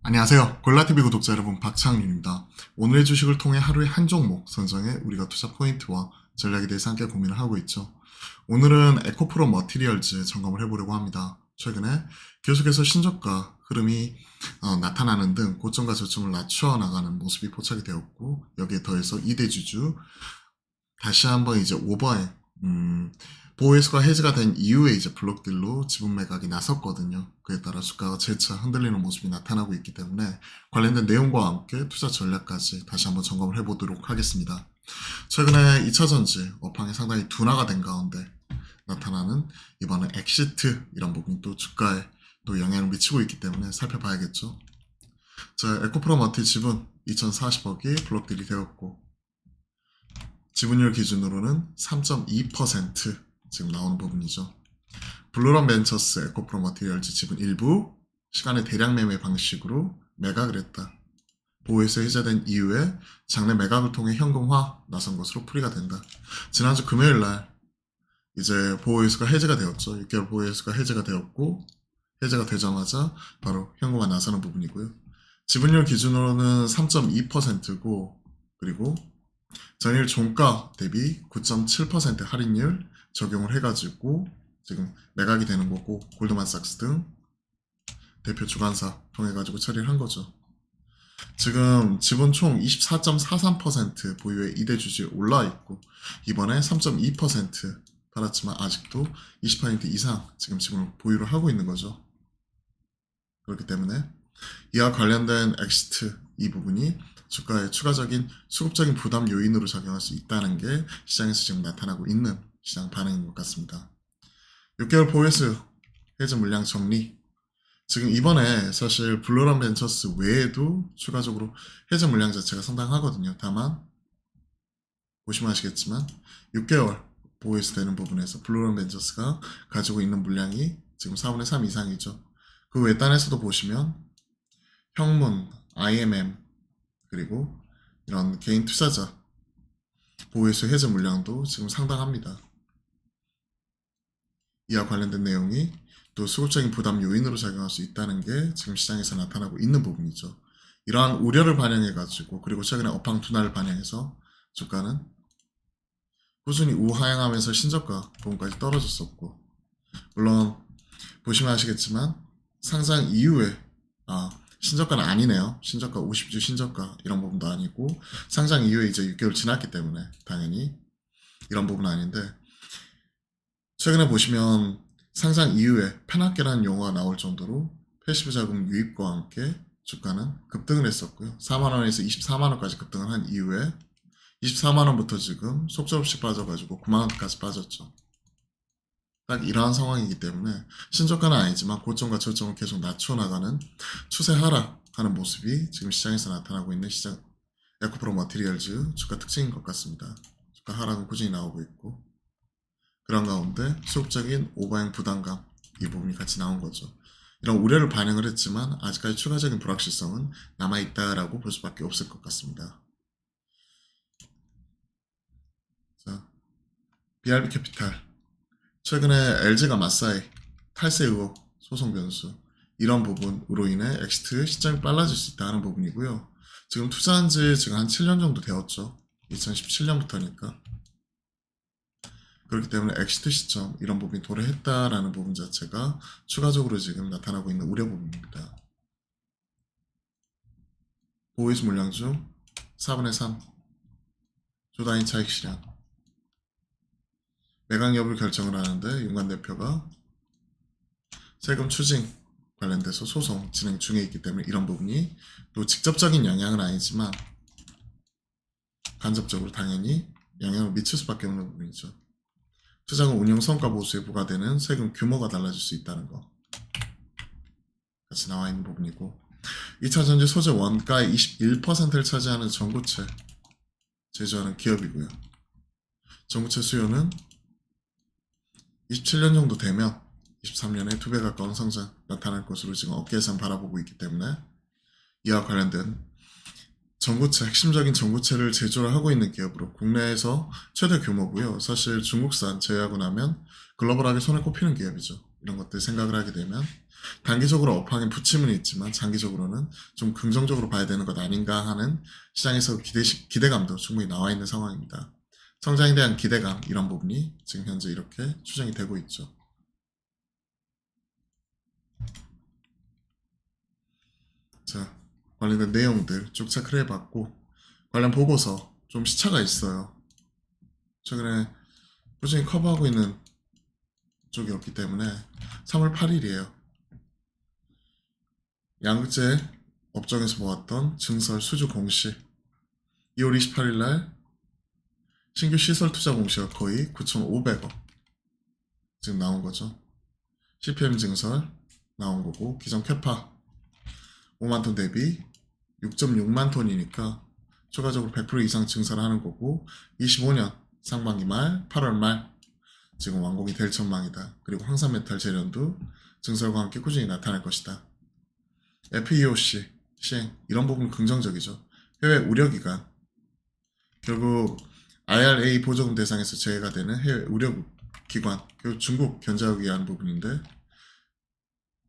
안녕하세요. 골라TV 구독자 여러분, 박창윤입니다. 오늘의 주식을 통해 하루에 한 종목 선정해 우리가 투자 포인트와 전략에 대해서 함께 고민을 하고 있죠. 오늘은 에코프로 머티리얼즈 점검을 해보려고 합니다. 최근에 계속해서 신저가 흐름이 나타나는 등 고점과 저점을 낮추어 나가는 모습이 포착이 되었고, 여기에 더해서 2대 주주 다시 한번 이제 오버행 보호해수가 해지가 된 이후에 이제 블록딜로 지분 매각이 나섰거든요. 그에 따라 주가가 재차 흔들리는 모습이 나타나고 있기 때문에 관련된 내용과 함께 투자 전략까지 다시 한번 점검을 해보도록 하겠습니다. 최근에 2차전지 업황이 상당히 둔화가 된 가운데 나타나는 이번에 엑시트 이런 부분이 또 주가에 또 영향을 미치고 있기 때문에 살펴봐야겠죠. 자, 에코프로머티 지분 2040억이 블록딜이 되었고, 지분율 기준으로는 3.2% 지금 나오는 부분이죠. 블루런 벤처스 에코프로 머티리얼즈 지분 일부 시간의 대량 매매 방식으로 매각을 했다. 보호에서 해제된 이후에 장내 매각을 통해 현금화 나선 것으로 풀이가 된다. 지난주 금요일 날 이제 보호회수가 해제가 되었죠. 6개월 보호회수가 해제가 되었고, 해제가 되자마자 바로 현금화 나서는 부분이고요. 지분율 기준으로는 3.2%고, 그리고 전일 종가 대비 9.7% 할인율 적용을 해가지고 지금 매각이 되는 거고, 골드만삭스 등 대표 주관사 통해가지고 처리를 한 거죠. 지금 지분 총 24.43% 보유의 2대 주식이 올라 있고, 이번에 3.2% 팔았지만 아직도 20% 이상 지금 지분을 보유를 하고 있는 거죠. 그렇기 때문에 이와 관련된 엑시트 이 부분이 주가의 추가적인 수급적인 부담 요인으로 작용할 수 있다는 게 시장에서 지금 나타나고 있는 시장 반응인 것 같습니다. 6개월 보유수 해제 물량 정리. 지금 이번에 사실 블루런 벤처스 외에도 추가적으로 해제 물량 자체가 상당하거든요. 다만 보시면 아시겠지만 6개월 보유수 되는 부분에서 블루런 벤처스가 가지고 있는 물량이 지금 4분의 3 이상이죠. 그 외단에서도 보시면 평문, IMM, 그리고 이런 개인 투자자 보유수 해제 물량도 지금 상당합니다. 이와 관련된 내용이 또 수급적인 부담 요인으로 작용할 수 있다는 게 지금 시장에서 나타나고 있는 부분이죠. 이러한 우려를 반영해가지고, 그리고 최근에 업황 둔화를 반영해서 주가는 꾸준히 우하향하면서 신저가 부분까지 떨어졌었고, 물론 보시면 아시겠지만 상장 이후에 신저가는 아니네요. 신저가 50주 신저가 이런 부분도 아니고, 상장 이후에 이제 6개월 지났기 때문에 당연히 이런 부분은 아닌데, 최근에 보시면 상장 이후에 페나케라는 용어가 나올 정도로 패시브 자금 유입과 함께 주가는 급등을 했었고요. 4만원에서 24만원까지 급등을 한 이후에 24만원부터 지금 속절없이 빠져가지고 9만원까지 빠졌죠. 딱 이러한 상황이기 때문에 신저가는 아니지만 고점과 저점을 계속 낮춰 나가는 추세 하락하는 모습이 지금 시장에서 나타나고 있는 시장 에코프로 머티리얼즈 주가 특징인 것 같습니다. 주가 하락은 꾸준히 나오고 있고, 그런 가운데 수급적인 오버행 부담감 이 부분이 같이 나온 거죠. 이런 우려를 반영을 했지만 아직까지 추가적인 불확실성은 남아있다라고 볼 수밖에 없을 것 같습니다. 자, BRB 캐피탈. 최근에 LG가 맞사이 탈세 의혹 소송 변수 이런 부분으로 인해 엑시트 시점이 빨라질 수 있다는 부분이고요. 지금 투자한 지 지금 한 7년 정도 되었죠. 2017년부터니까. 그렇기 때문에 엑시트 시점 이런 부분이 도래했다라는 부분 자체가 추가적으로 지금 나타나고 있는 우려 부분입니다. 보호회수 물량 중 4분의 3 조단위 차익 실현 매각 여부를 결정을 하는데 윤관 대표가 세금 추징 관련돼서 소송 진행 중에 있기 때문에 이런 부분이 또 직접적인 영향은 아니지만 간접적으로 당연히 영향을 미칠 수밖에 없는 부분이죠. 투자금 운용 성과 보수에 부과되는 세금 규모가 달라질 수 있다는 거 같이 나와 있는 부분이고, 2차전지 소재 원가의 21%를 차지하는 전구체 제조하는 기업이고요. 전구체 수요는 27년 정도 되면 23년에 2배 가까운 성장 나타날 것으로 지금 업계에선 바라보고 있기 때문에 이와 관련된 전구체, 핵심적인 전구체를 제조를 하고 있는 기업으로 국내에서 최대 규모고요. 사실 중국산 제외하고 나면 글로벌하게 손에 꼽히는 기업이죠. 이런 것들 생각을 하게 되면 단기적으로 업황에 부침은 있지만 장기적으로는 좀 긍정적으로 봐야 되는 것 아닌가 하는 시장에서 기대감도 충분히 나와 있는 상황입니다. 성장에 대한 기대감 이런 부분이 지금 현재 이렇게 추정이 되고 있죠. 자, 관련된 내용들 쭉 체크를 해봤고 관련 보고서 좀 시차가 있어요. 최근에 꾸준히 커버하고 있는 쪽이었기 때문에 3월 8일이에요. 양극재 업종에서 모았던 증설 수주 공시 2월 28일 날 신규 시설 투자 공시가 거의 9,500억 지금 나온 거죠. CPM 증설 나온 거고 기존 캐파 5만 톤 대비 6.6만 톤이니까 추가적으로 100% 이상 증설하는 거고 25년 상반기 말 8월 말 지금 완공이 될 전망이다. 그리고 황산메탈 재련도 증설과 함께 꾸준히 나타날 것이다. FEOC 시행 이런 부분 긍정적이죠. 해외 우려기관 결국 IRA 보조금 대상에서 제외가 되는 해외 우려기관 결국 중국 견제하기 위한 부분인데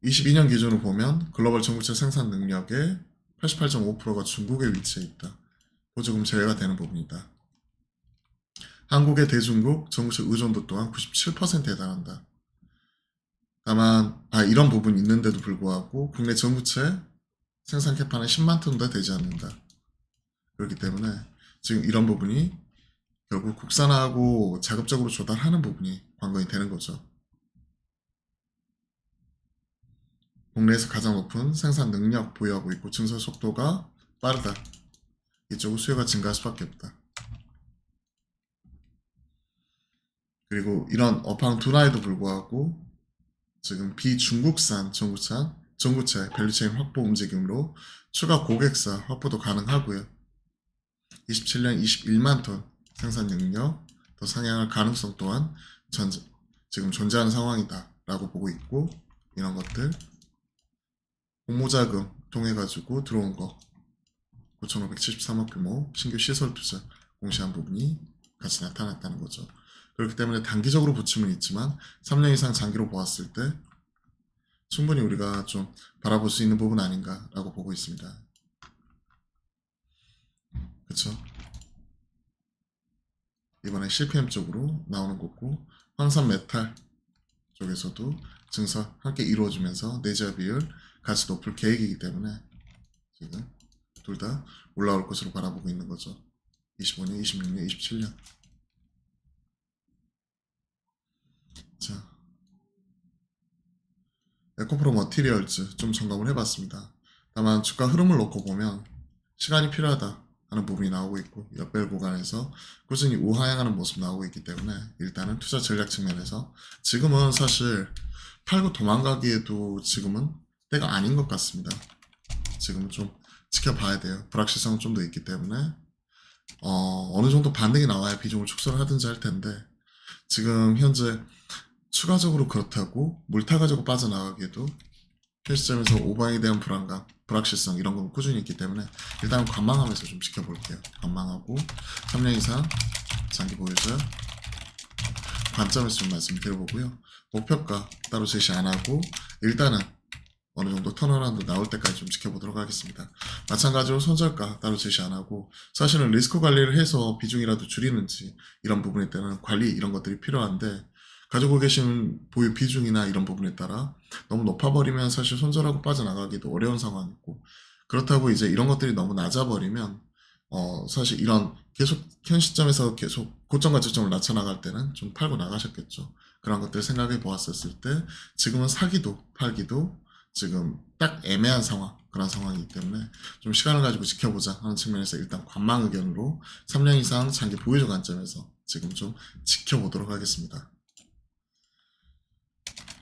22년 기준으로 보면 글로벌 전구체 생산 능력의 88.5%가 중국에 위치해 있다. 보조금 제외가 되는 부분이다. 한국의 대중국 전구체 의존도 또한 97%에 달한다. 다만 이런 부분이 있는데도 불구하고 국내 전구체 생산 캐파는 10만 톤도 되지 않는다. 그렇기 때문에 지금 이런 부분이 결국 국산화하고 자급적으로 조달하는 부분이 관건이 되는 거죠. 국내에서 가장 높은 생산 능력 보유하고 있고 증설 속도가 빠르다. 이쪽은 수요가 증가할 수밖에 없다. 그리고 이런 업황 둔화에도 불구하고 지금 비중국산 전구체 밸류체인 확보 움직임으로 추가 고객사 확보도 가능하고요. 27년 21만 톤 생산 능력 더 상향할 가능성 또한 지금 존재하는 상황이다 라고 보고 있고 이런 것들 공모자금 통해 가지고 들어온 거 9,573억 규모 신규 시설 투자 공시한 부분이 같이 나타났다는 거죠. 그렇기 때문에 단기적으로 부침은 있지만 3년 이상 장기로 보았을 때 충분히 우리가 좀 바라볼 수 있는 부분 아닌가라고 보고 있습니다. 그쵸? 이번에 CPM 쪽으로 나오는 거고 황산 메탈 쪽에서도 증설 함께 이루어지면서 내재화 비율 같이 높을 계획이기 때문에 지금 둘 다 올라올 것으로 바라보고 있는 거죠. 25년, 26년, 27년. 자, 에코프로 머티리얼즈 좀 점검을 해봤습니다. 다만 주가 흐름을 놓고 보면 시간이 필요하다 하는 부분이 나오고 있고 역별 구간에서 꾸준히 우하향하는 모습 나오고 있기 때문에 일단은 투자 전략 측면에서 지금은 사실 팔고 도망가기에도 지금은 때가 아닌 것 같습니다. 지금은 좀 지켜봐야 돼요. 불확실성은 좀 더 있기 때문에 어느 정도 반등이 나와야 비중을 축소를 하든지 할 텐데 지금 현재 추가적으로 그렇다고 물타가지고 빠져나가기에도 현 시점에서 오방에 대한 불안감, 불확실성 이런 건 꾸준히 있기 때문에 일단 관망하면서 좀 지켜볼게요. 관망하고 3년 이상 장기 보유자 관점에서 좀 말씀드려보고요. 목표가 따로 제시 안 하고 일단은 어느 정도 턴어라운드 나올 때까지 좀 지켜보도록 하겠습니다. 마찬가지로 손절가 따로 제시 안 하고 사실은 리스크 관리를 해서 비중이라도 줄이는지 이런 부분에 따른 관리 이런 것들이 필요한데 가지고 계신 보유 비중이나 이런 부분에 따라 너무 높아버리면 사실 손절하고 빠져나가기도 어려운 상황이고 그렇다고 이제 이런 것들이 너무 낮아버리면 사실 이런 계속 현 시점에서 계속 고점과 저점을 낮춰나갈 때는 좀 팔고 나가셨겠죠. 그런 것들 생각해 보았었을 때 지금은 사기도 팔기도 지금 딱 애매한 상황 그런 상황이기 때문에 좀 시간을 가지고 지켜보자 하는 측면에서 일단 관망 의견으로 3년 이상 장기 보유적 관점에서 지금 좀 지켜보도록 하겠습니다.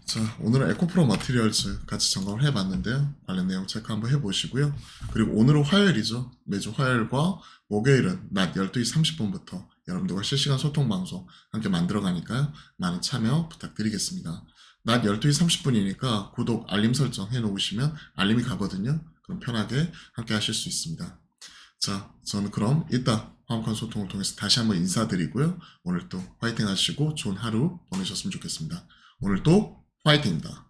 자, 오늘은 에코프로 머티리얼즈 같이 점검을 해봤는데요. 관련 내용 체크 한번 해보시고요. 그리고 오늘은 화요일이죠. 매주 화요일과 목요일은 낮 12시 30분부터 여러분들과 실시간 소통 방송 함께 만들어가니까요. 많은 참여 부탁드리겠습니다. 낮 12시 30분이니까 구독, 알림 설정 해놓으시면 알림이 가거든요. 그럼 편하게 함께 하실 수 있습니다. 자, 저는 그럼 이따 화목한 소통을 통해서 다시 한번 인사드리고요. 오늘 또 화이팅 하시고 좋은 하루 보내셨으면 좋겠습니다. 오늘 또 화이팅입니다.